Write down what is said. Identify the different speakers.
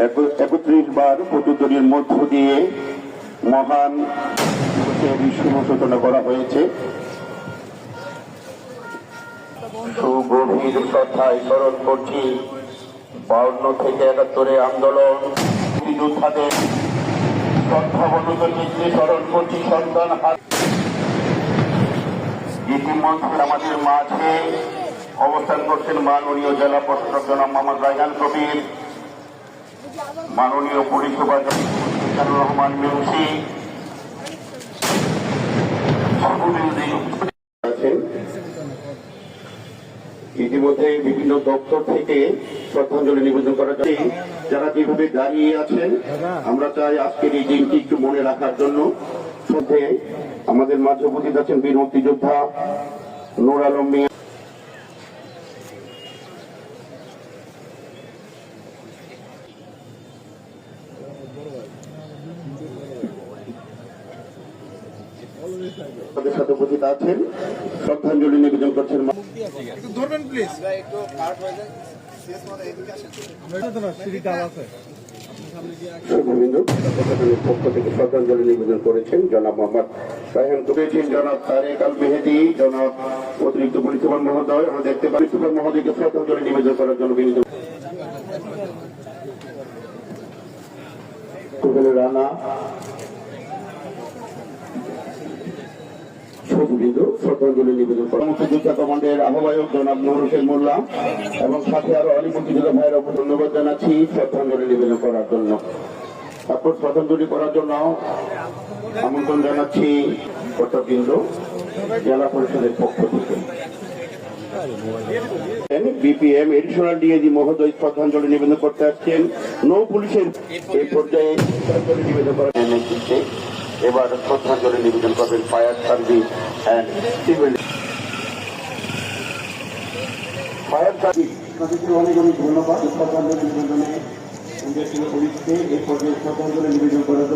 Speaker 1: 31 বার প্রতিদ্বন্দ্বীর মধ্য দিয়ে মহান শুভ সূচনা করা হয়েছে। সুগভীর শ্রদ্ধায় স্মরণ করছি 52 থেকে 71 আন্দোলন যোদ্ধাদের শ্রদ্ধাবনত চিত্রে স্মরণ করছি সন্তান হাত। ইতিমধ্যে আমাদের মাঝে অবস্থান করছেন মাননীয় জেলা প্রশাসক জনাব মোহাম্মদ রায়হান কবির, মাননীয় পুলিশ সুপার রহমান মিউসি ইতিমধ্যে বিভিন্ন দপ্তর থেকে শ্রদ্ধাঞ্জলি নিবেদন করা যায়। যারা যেভাবে দাঁড়িয়ে আছেন, আমরা চাই আজকের এই দিনটি একটু মনে রাখার জন্য। সাথে আমাদের মাঝে উপস্থিত আছেন বীর মুক্তিযোদ্ধা নূর আলম মিয়া, তাদের সাথে উপস্থিত আছেন শ্রদ্ধাঞ্জলি নিবেদন করছেন। পক্ষ থেকে শ্রদ্ধাঞ্জলি নিবেদন করেছেন জনাব মোহাম্মদ রায়হান করেছেন, জনাব তারেক আল মেহেদি, জনাব অতিরিক্ত পুলিশ সুপার মহোদয়। আমরা দেখতে পারি সুপার মহোদয়কে শ্রদ্ধাঞ্জলি নিবেদন করার জন্য বিনীত রানা শ্রদ্ধাঞ্জলি নিবেদন করা মুক্তিযোদ্ধা কমান্ডের আহ্বায়ক জনাব নুর হোসেন মোল্লা এবং সাথে আরো অনেক মুক্তিযোদ্ধা ভাইয়ের উপর ধন্যবাদ জানাচ্ছি শ্রদ্ধাঞ্জলি নিবেদন করার জন্য। তারপর শ্রদ্ধাঞ্জলি করার জন্য আমন্ত্রণ জানাচ্ছি কর্তাবৃন্দ জেলা পরিষদের পক্ষ থেকে। বিপিএম এডিশনাল ডিএজি মহোদয় শ্রদ্ধাঞ্জলি নিবেদন করতে আসছেন। নৌ পুলিশের এই পর্যায়ে শ্রদ্ধাঞ্জলি নিবেদন করার নেতৃত্বে এবার শ্রদ্ধাঞ্জলি নিবেদন করবেন fire service and civil fire service. তাদেরকে অনেক অনেক ধন্যবাদ শ্রদ্ধাঞ্জলি নিবেদনে পুলিশকে এই পর্যায়ে শ্রদ্ধাঞ্জলি নিবেদন করার